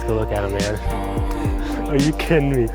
Look at him, man. Are you kidding me?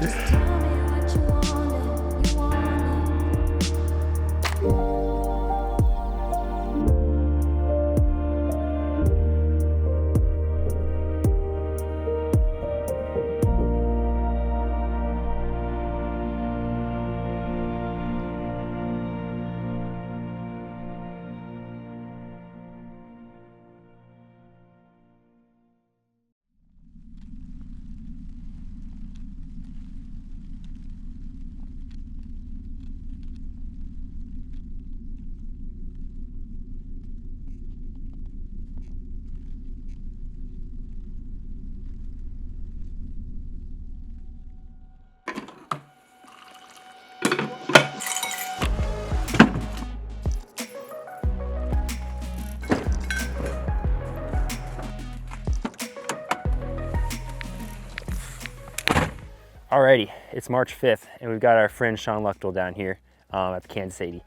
Alrighty, it's March 5th and we've got our friend Shawn Luchtel down here at the Kansas 80.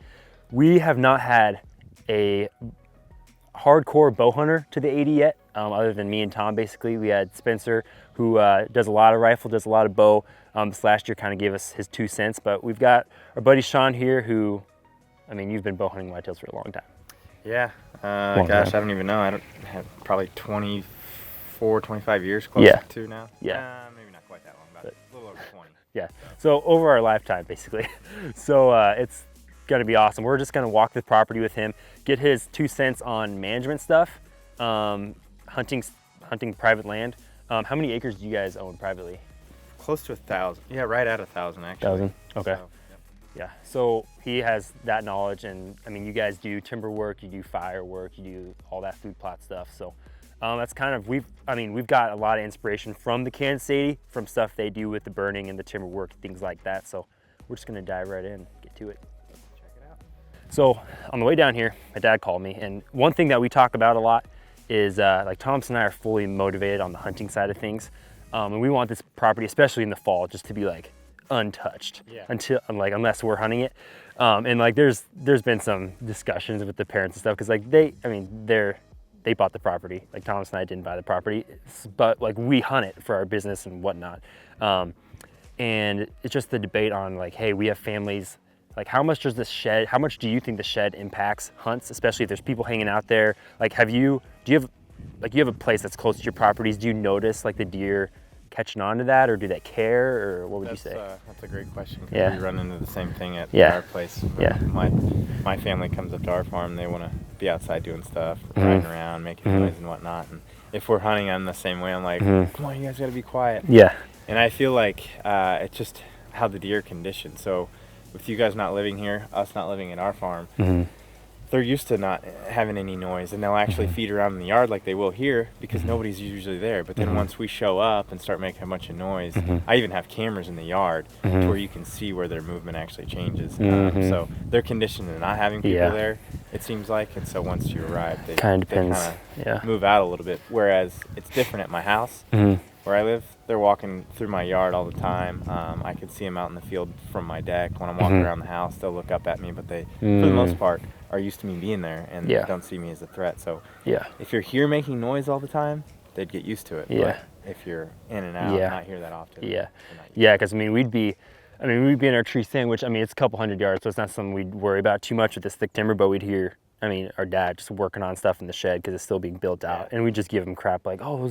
We have not had a hardcore bow hunter to the 80 yet, other than me and Tom basically. We had Spencer, who does a lot of rifle, does a lot of bow. This last year kind of gave us his 2 cents, but we've got our buddy Shawn here who, I mean, you've been bow hunting whitetails for a long time. Yeah, gosh, I don't even know. I don't have probably 24, 25 years close to now. Yeah. Maybe not quite that long, but a little over 20. Yeah, so over our lifetime basically. So it's gonna be awesome. We're just gonna walk the property with him, get his 2 cents on management stuff, hunting private land. How many acres do you guys own privately? Close to 1,000. Yeah, right at 1,000 actually. 1,000, okay. So, yep. Yeah, so he has that knowledge, and I mean, you guys do timber work, you do fire work, you do all that food plot stuff. So that's kind of, we've got a lot of inspiration from the Kansas 80, from stuff they do with the burning and the timber work, things like that. So we're just gonna dive right in, get to it. Check it out. So on the way down here, my dad called me, and one thing that we talk about a lot is like Thomas and I are fully motivated on the hunting side of things. And we want this property, especially in the fall, just to be like untouched until unless we're hunting it. And like there's been some discussions with the parents and stuff, because like they bought the property. Like Thomas and I didn't buy the property, but like we hunt it for our business and whatnot. And it's just the debate on like, hey, we have families. Like how much do you think the shed impacts hunts, especially if there's people hanging out there? Like do you have a place that's close to your properties? Do you notice like the deer catching on to that, or do they care, or what would you say? That's a great question. Yeah. We run into the same thing at Yeah. our place. Yeah. My family comes up to our farm. They want to be outside doing stuff, riding around, making noise and whatnot. And if we're hunting, I'm the same way. I'm like, come on, you guys got to be quiet. Yeah. And I feel like it's just how the deer condition. So with you guys not living here, us not living at our farm, they're used to not having any noise, and they'll actually feed around in the yard like they will here, because nobody's usually there. But then once we show up and start making a bunch of noise, I even have cameras in the yard to where you can see where their movement actually changes. So they're conditioned to not having people there, it seems like. And so once you arrive, they kind of move out a little bit. Whereas it's different at my house where I live. They're walking through my yard all the time. I can see them out in the field from my deck. When I'm walking around the house, they'll look up at me, but they, for the most part, are used to me being there and don't see me as a threat. So if you're here making noise all the time, they'd get used to it. Yeah. But if you're in and out, Yeah. not here that often. Yeah. you're not Yeah, because I mean, we'd be in our tree stand, which I mean, it's a couple hundred yards, so it's not something we'd worry about too much with this thick timber. But we'd hear, I mean, our dad just working on stuff in the shed because it's still being built out, and we just give him crap like, oh,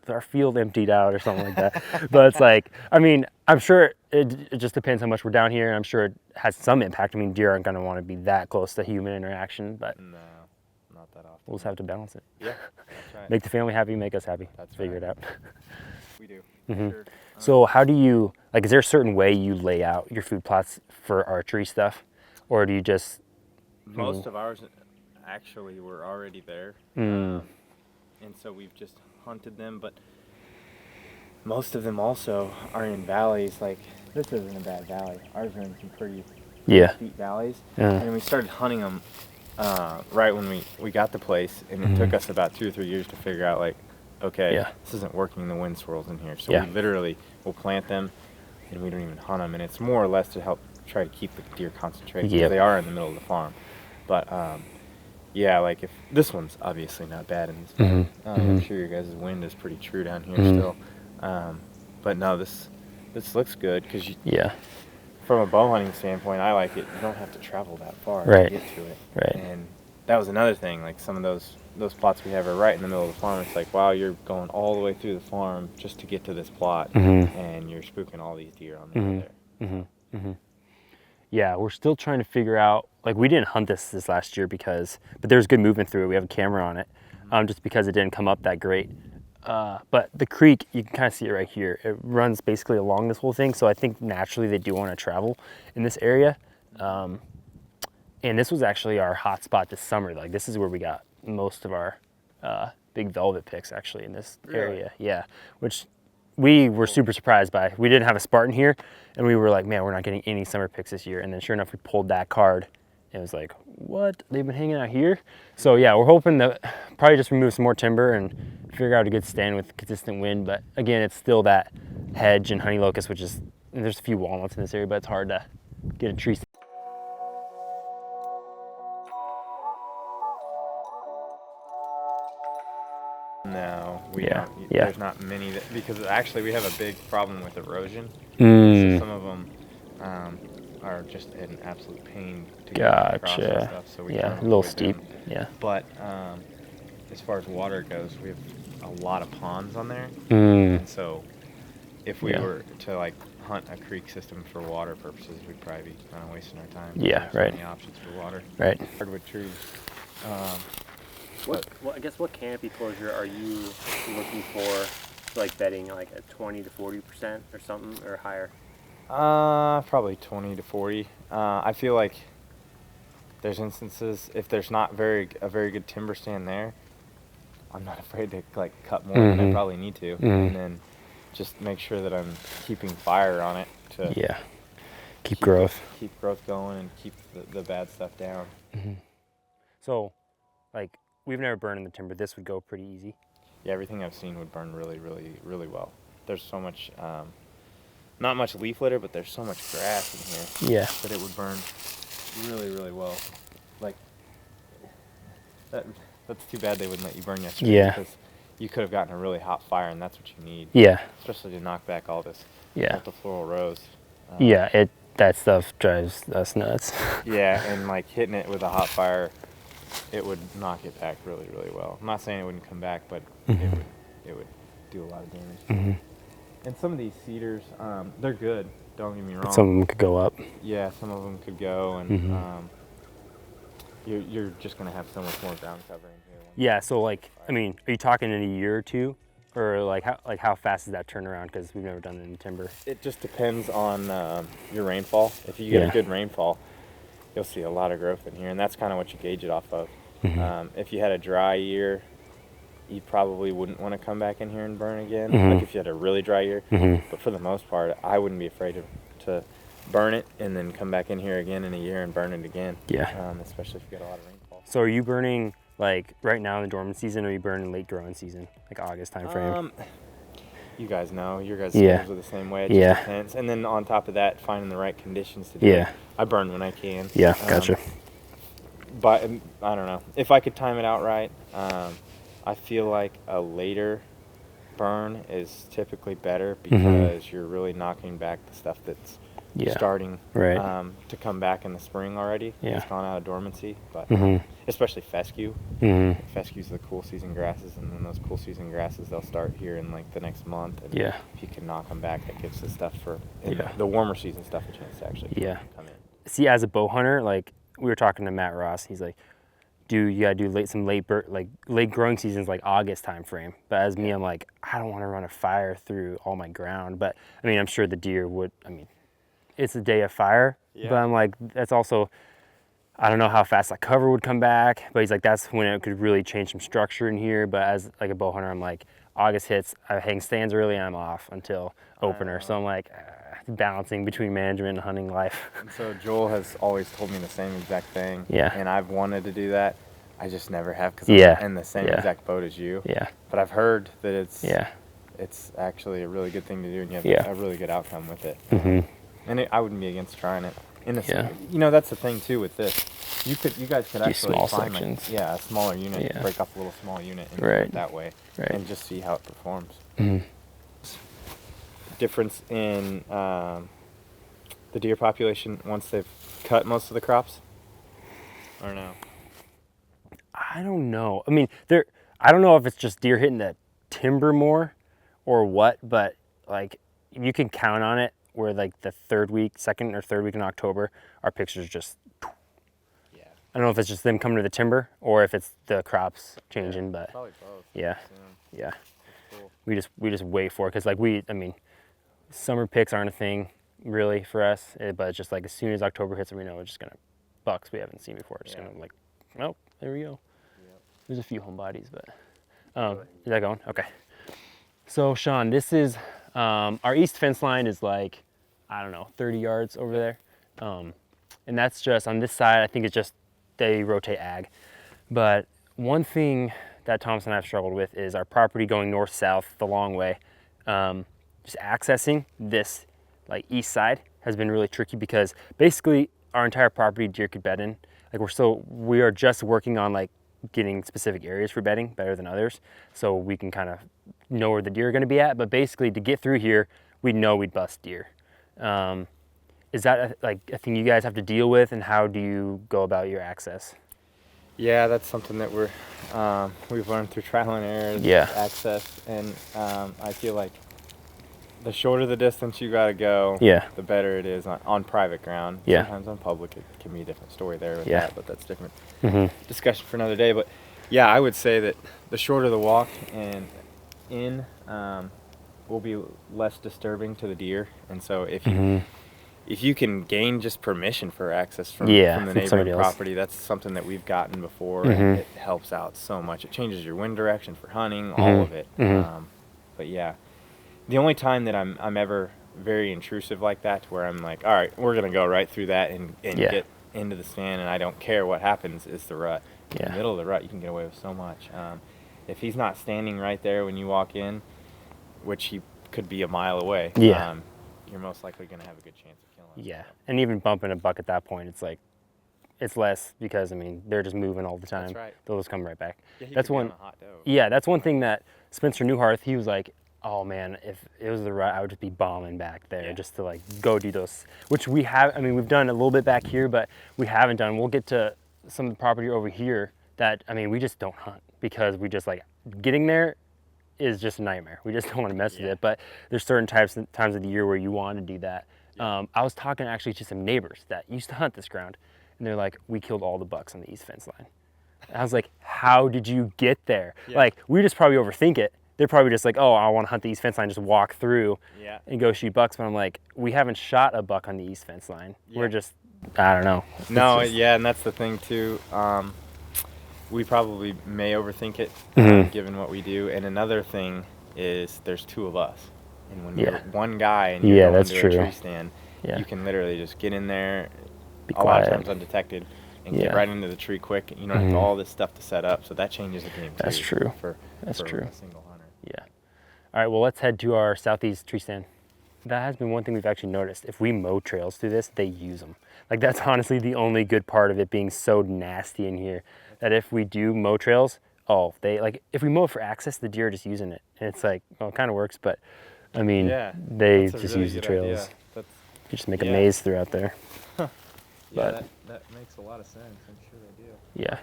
our field emptied out or something like that. But it's like, I mean, I'm sure it just depends how much we're down here, and I'm sure it has some impact. I mean, deer aren't going to want to be that close to human interaction, but No, not that often. we'll just have to balance it. Yeah, that's right. Make the family happy, make us happy. That's Figure right. it out. We do. Mhm. Sure. So how do you, like, is there a certain way you lay out your food plots for archery stuff? Or do you just... Most of ours actually were already there. Mm. And so we've just hunted them, but most of them also are in valleys. Like, this isn't a bad valley. Ours are in some pretty steep valleys. And we started hunting them right when we got the place, and it took us about 2 or 3 years to figure out, like, okay, this isn't working, the wind swirls in here. So we literally will plant them, and we don't even hunt them, and it's more or less to help try to keep the deer concentrated, because they are in the middle of the farm. But yeah, like, if this one's obviously not bad in this I'm sure your guys' wind is pretty true down here still. But no, this looks good, because from a bow hunting standpoint, I like it. You don't have to travel that far to get to it. And that was another thing, like, some of those plots we have are right in the middle of the farm. It's like, wow, you're going all the way through the farm just to get to this plot, and you're spooking all these deer on the way there. Yeah, we're still trying to figure out, like, we didn't hunt this last year but there's good movement through it. We have a camera on it, just because it didn't come up that great. But the creek, you can kind of see it right here. It runs basically along this whole thing, so I think naturally they do want to travel in this area. And this was actually our hot spot this summer. Like, this is where we got most of our big velvet picks, actually, in this area. Yeah, which we were super surprised by. We didn't have a Spartan here, and we were like, man, we're not getting any summer picks this year. And then sure enough, we pulled that card, and it was like, what? They've been hanging out here? So yeah, we're hoping to probably just remove some more timber and figure out a good stand with consistent wind. But again, it's still that hedge and honey locust, which is, there's a few walnuts in this area, but it's hard to get a tree. No, we don't. There's not many because actually we have a big problem with erosion. So some of them are just an absolute pain to get across and stuff. So we a little steep. But as far as water goes, we have a lot of ponds on there. And so if we were to, like, hunt a creek system for water purposes, we'd probably be kind of wasting our time. So many options for water. Hardwood trees. I guess what canopy closure are you looking for, like bedding, like at 20 to 40% or something, or higher? Probably 20 to 40. I feel like there's instances, if there's not a very good timber stand there, I'm not afraid to, like, cut more than I probably need to, and then just make sure that I'm keeping fire on it to keep growth going and keep the bad stuff down. So, like, we've never burned in the timber. This would go pretty easy. Yeah, everything I've seen would burn really, really, really well. There's so much, not much leaf litter, but there's so much grass in here. That it would burn really, really well. Like, that's too bad they wouldn't let you burn yesterday. Because you could have gotten a really hot fire, and that's what you need. Especially to knock back all this multifloral rose. That stuff drives us nuts. And, like, hitting it with a hot fire, it would knock it back really, really well. I'm not saying it wouldn't come back, but it would do a lot of damage. And some of these cedars, they're good, don't get me wrong. But some of them could go up. Yeah, some of them could go, and you're just going to have so much more ground cover in here. Yeah, so, like, I mean, are you talking in a year or two? Or, like how fast is that turnaround? Because we've never done it in timber. It just depends on your rainfall. If you get a good rainfall, you'll see a lot of growth in here, and that's kind of what you gauge it off of. If you had a dry year, you probably wouldn't want to come back in here and burn again, like if you had a really dry year. But for the most part, I wouldn't be afraid to burn it and then come back in here again in a year and burn it again. Especially if you get a lot of rainfall. So are you burning, like, right now in the dormant season, or are you burning late growing season, like August time frame? You guys know, your guys' schedules are the same way. It just depends. And then on top of that, finding the right conditions to do it. I burn when I can. Gotcha. But I don't know. If I could time it out right, I feel like a later burn is typically better because you're really knocking back the stuff that's starting to come back in the spring already. It's gone out of dormancy, but especially fescue. Fescue's the cool season grasses, and then those cool season grasses, they'll start here in like the next month. And if you can knock them back, that gives the stuff for the warmer season stuff a chance to actually come in. See, as a bow hunter, like we were talking to Matt Ross, he's like, you gotta do late growing seasons, like August time frame. But as me, I'm like, I don't want to run a fire through all my ground. But I mean, I'm sure the deer would. I mean, it's a day of fire, but I'm like, that's also, I don't know how fast that cover would come back. But he's like, that's when it could really change some structure in here. But as like a bow hunter, I'm like, August hits, I hang stands early, and I'm off until opener. So I'm like, balancing between management and hunting life. And so Joel has always told me the same exact thing. And I've wanted to do that. I just never have because I'm in the same exact boat as you. But I've heard that it's actually a really good thing to do, and you have a really good outcome with it. And I wouldn't be against trying it. You know, that's the thing too with this. You guys could actually small find sections. a smaller unit, break up a little small unit and do it that way, and just see how it performs. Difference in the deer population once they've cut most of the crops, or no? I don't know. I mean, I don't know if it's just deer hitting the timber more or what, but like you can count on it where like the second or third week in October, our pictures just, I don't know if it's just them coming to the timber or if it's the crops changing, but probably both. Yeah. Cool. We just wait for it because like I mean, summer picks aren't a thing really for us, but it's just like as soon as October hits, we know we're just gonna bucks we haven't seen before. Just gonna like, nope, there we go. There's a few homebodies, but is that going? Okay. So Shawn, this is our east fence line is like, I don't know, 30 yards over there, and that's just on this side. I think it's just they rotate ag, but one thing that Thomas and I have struggled with is our property going north-south the long way. Just accessing this like east side has been really tricky because basically our entire property deer could bed in. Like we are just working on like getting specific areas for bedding better than others, so we can kind of know where the deer are going to be at. But basically to get through here, we know we'd bust deer. Is that like a thing you guys have to deal with, and how do you go about your access? Yeah, that's something that we've learned through trial and error. Access, and I feel like the shorter the distance you got to go, the better it is on private ground. Sometimes on public, it can be a different story there with that, but that's different discussion for another day. But yeah, I would say that the shorter the walk and in will be less disturbing to the deer. And so if you can gain just permission for access from the neighboring property, that's something that we've gotten before, and it helps out so much. It changes your wind direction for hunting, all of it. But yeah, the only time that I'm ever very intrusive like that, to where I'm like, all right, we're gonna go right through that and get into the stand, and I don't care what happens, is the rut. In the middle of the rut, you can get away with so much. If he's not standing right there when you walk in, which he could be a mile away, you're most likely gonna have a good chance of killing him. And even bumping a buck at that point, it's like, it's less, because I mean they're just moving all the time. That's right. They'll just come right back. That's one. That's one thing that Spencer Newharth, he was like, oh man, if it was the rut, I would just be bombing back there just to like go do those, which we have. I mean, we've done a little bit back here, but we haven't done. We'll get to some of the property over here that, I mean, we just don't hunt because we just like getting there is just a nightmare. We just don't want to mess with it. But there's certain times of the year where you want to do that. I was talking actually to some neighbors that used to hunt this ground, and they're like, we killed all the bucks on the east fence line. And I was like, how did you get there? Like, we just probably overthink it. They're probably just like, oh, I want to hunt the east fence line, just walk through and go shoot bucks. But I'm like, we haven't shot a buck on the east fence line. We're just, I don't know. And that's the thing too. We probably may overthink it, given what we do. And another thing is there's two of us. And when you're one guy and you're going to a tree stand, you can literally just get in there, a lot of times undetected, and get right into the tree quick. You don't have all this stuff to set up, so that changes the game too. That's true. For a single hunter. All right, well, let's head to our southeast tree stand. That has been one thing we've actually noticed. If we mow trails through this, they use them. Like, that's honestly the only good part of it being so nasty in here, that if we do mow trails, oh, they like, if we mow for access, the deer are just using it. And it's like, well, it kind of works, but I mean, they just use the trails. You just make a maze throughout there. Yeah, But that makes a lot of sense. I'm sure they do. yeah,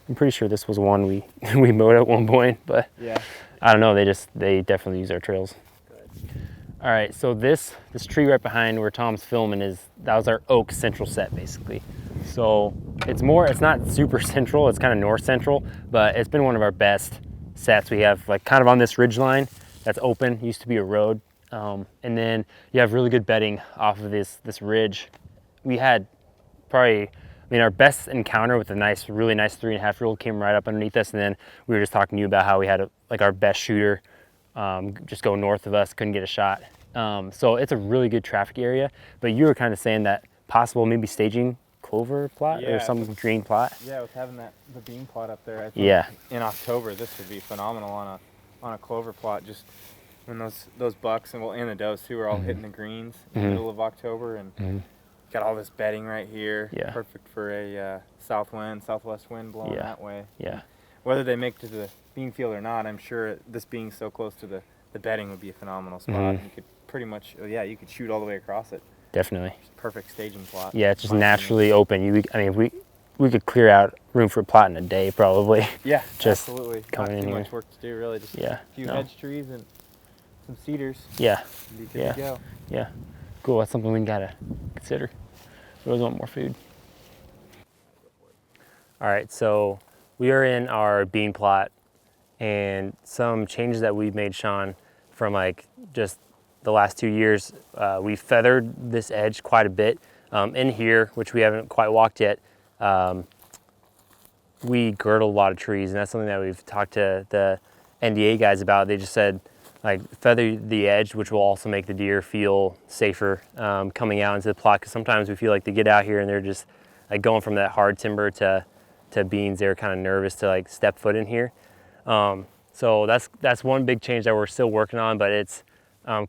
I'm pretty sure this was one we we mowed at one point, but Yeah. I don't know. They definitely use our trails. Good. All right, so this tree right behind where Tom's filming that was our oak central set basically. So it's not super central, it's kind of north central, but it's been one of our best sets. We have like kind of on this ridge line that's open, used to be a road. And then you have really good bedding off of this ridge. We had probably, I mean, our best encounter with a really nice 3.5-year-old came right up underneath us. And then we were just talking to you about how we had like our best shooter just go north of us, couldn't get a shot. So it's a really good traffic area, but you were kind of saying that possible maybe staging clover plot or some green plot. Yeah, with having the bean plot up there, I think in October this would be phenomenal on a clover plot. Just when those bucks and the does too are all hitting the greens in the middle of October, and got all this bedding right here. Yeah. Perfect for a southwest wind blowing that way. Yeah. Whether they make it to the bean field or not, I'm sure this being so close to the bedding would be a phenomenal spot. You could pretty much, you could shoot all the way across it. Definitely. Perfect staging plot. Yeah, it's just naturally open. I mean, we could clear out room for a plot in a day probably. Yeah, just absolutely. Coming Not in too here. much work to do, really. Just a few hedge trees and some cedars. Yeah. Be good to go. Yeah. Cool. That's something we gotta consider. We always want more food. All right, so we are in our bean plot, and some changes that we've made, Shawn, from like just the last 2 years. We feathered this edge quite a bit. In here, which we haven't quite walked yet, we girdle a lot of trees, and that's something that we've talked to the NDA guys about. They just said, like, feather the edge, which will also make the deer feel safer coming out into the plot, because sometimes we feel like they get out here and they're just like going from that hard timber to beans. They're kind of nervous to like step foot in here. So that's one big change that we're still working on, but it's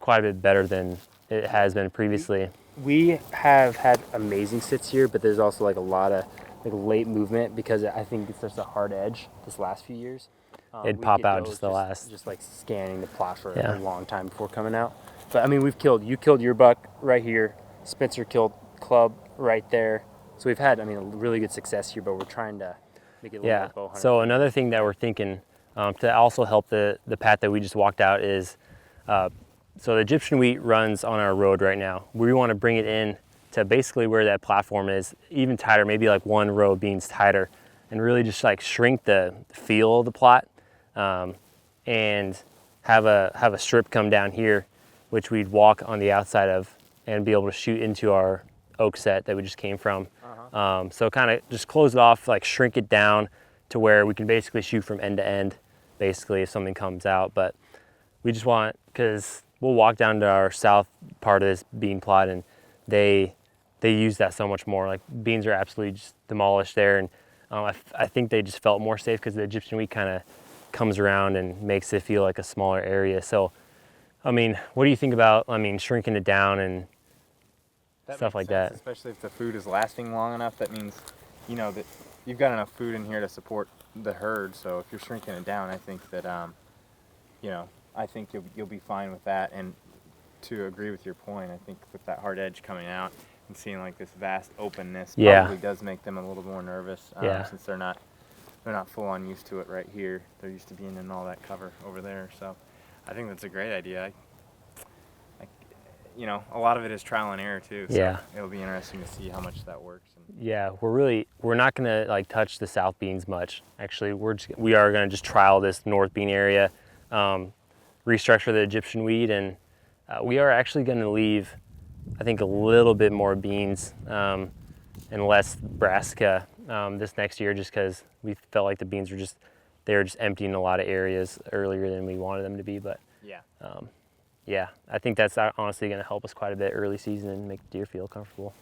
quite a bit better than it has been previously. We have had amazing sits here, but there's also like a lot of like late movement because I think it's just a hard edge this last few years. It'd pop out just like scanning the plot for a long time before coming out. But I mean, you killed your buck right here. Spencer killed club right there. So we've had, I mean, a really good success here, but we're trying to make it a little more bow hunter. So another thing that we're thinking to also help the path that we just walked out is, so the Egyptian wheat runs on our road right now. We want to bring it in to basically where that platform is, even tighter, maybe like one row of beans tighter, and really just like shrink the feel of the plot, and have a strip come down here, which we'd walk on the outside of and be able to shoot into our oak set that we just came from. So kind of just close it off, like shrink it down to where we can basically shoot from end to end, basically, if something comes out. But we just want, because we'll walk down to our south part of this bean plot, and they use that so much more. Like, beans are absolutely just demolished there, and I think they just felt more safe because the Egyptian wheat kind of comes around and makes it feel like a smaller area. So, I mean, what do you think about, shrinking it down and stuff like that? Especially if the food is lasting long enough, that means, that you've got enough food in here to support the herd. So if you're shrinking it down, I think that, I think you'll be fine with that. And to agree with your point, I think with that hard edge coming out and seeing like this vast openness probably does make them a little more nervous, since they're not full on used to it right here. They're used to being in all that cover over there. So I think that's a great idea. A lot of it is trial and error too. So it'll be interesting to see how much that works. Yeah, we're not gonna like touch the south beans much. Actually, we are gonna just trial this north bean area, restructure the Egyptian wheat, and we are actually gonna leave, I think, a little bit more beans and less brassica this next year, just because we felt like the beans were just emptying a lot of areas earlier than we wanted them to be. But yeah, I think that's honestly going to help us quite a bit early season and make the deer feel comfortable.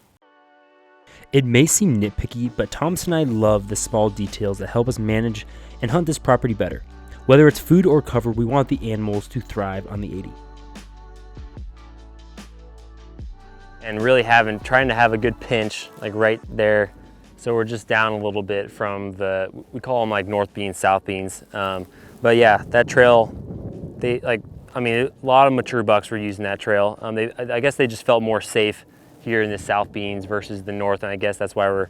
It may seem nitpicky, but Thomas and I love the small details that help us manage and hunt this property better. Whether it's food or cover, we want the animals to thrive on the 80. And really trying to have a good pinch, like right there, So we're just down a little bit from we call them like north beans, south beans. But yeah, that trail, I mean, a lot of mature bucks were using that trail. I guess they just felt more safe here in the south beans versus the north, and I guess that's why we're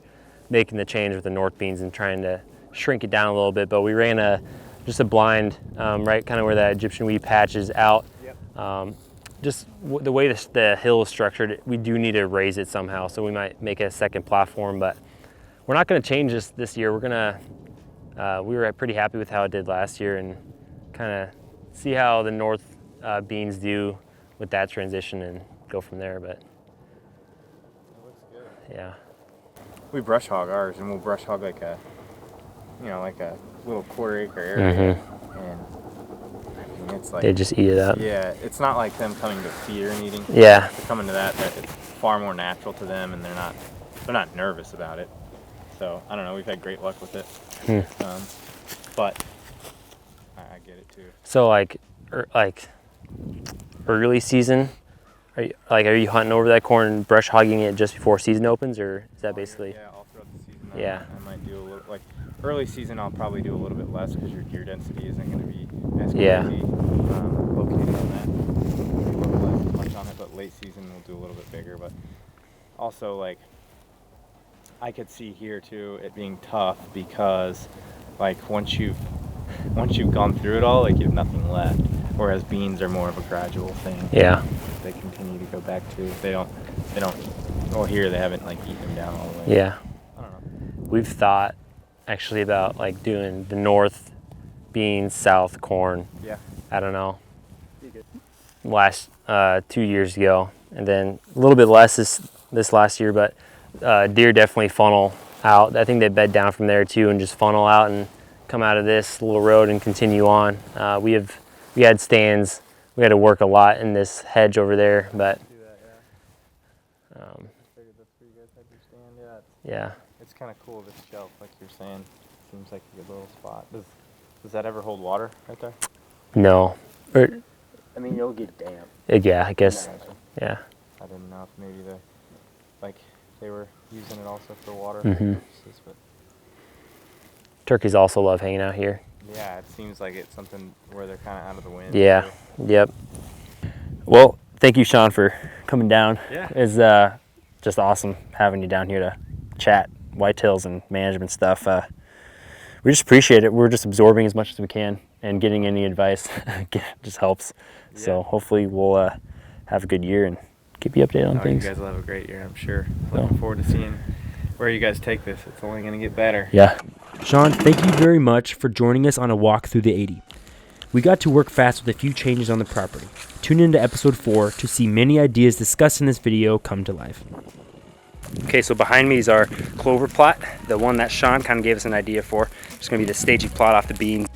making the change with the north beans and trying to shrink it down a little bit. But we ran just a blind, right kind of where that Egyptian weed patch is out. Yep. Just the way the hill is structured, we do need to raise it somehow, so we might make a second platform, but we're not going to change this year. We were pretty happy with how it did last year, and kind of see how the north beans do with that transition and go from there. But it looks good. Yeah, we brush hog ours, and we'll brush hog like a little quarter-acre area, and I mean, it's like they just eat it up. Yeah, it's not like them coming to feed and eating. Yeah, they're coming to that it's far more natural to them, and they're not nervous about it. So I don't know. We've had great luck with it, but I get it too. So like early season, are you hunting over that corn and brush hogging it just before season opens, or is that basically? Yeah, all throughout the season. Yeah. I might do a little, like early season. I'll probably do a little bit less because your deer density isn't going to be as crazy. Yeah. Located on that. We won't less much on it, but late season we'll do a little bit bigger. But also like, I could see here too it being tough because like once you've gone through it all, like you have nothing left. Whereas beans are more of a gradual thing. Yeah. They continue to go back to. They don't. Well, here they haven't like eaten them down all the way. Yeah. I don't know. We've thought actually about like doing the north beans, south corn. Yeah. I don't know. Last 2 years ago, and then a little bit less this last year, but deer definitely funnel out. I think they bed down from there too and just funnel out and come out of this little road and continue on. We had stands. We had to work a lot in this hedge over there, but yeah. It's kind of cool, this shelf, like you're saying. Seems like a good little spot. Does that ever hold water right there? No. I mean, it'll get damp. Yeah, I guess. Yeah. I didn't know if maybe they were using it also for water Mm-hmm. purposes, but Turkeys also love hanging out here. yeah, it seems like it's something where they're kind of out of the wind. Yeah. Yep. Well, thank you, Shawn, for coming down. Yeah. It's just awesome having you down here to chat whitetails and management stuff. We just appreciate it. We're just absorbing as much as we can, and getting any advice just helps. Yeah. So hopefully we'll have a good year and keep you updated on things. You guys will have a great year, I'm sure. Looking forward to seeing where you guys take this. It's only going to get better. Yeah. Shawn, thank you very much for joining us on a walk through the 80. We got to work fast with a few changes on the property. Tune into episode 4 to see many ideas discussed in this video come to life. Okay, so behind me is our clover plot, the one that Shawn kind of gave us an idea for. It's going to be the staging plot off the beans.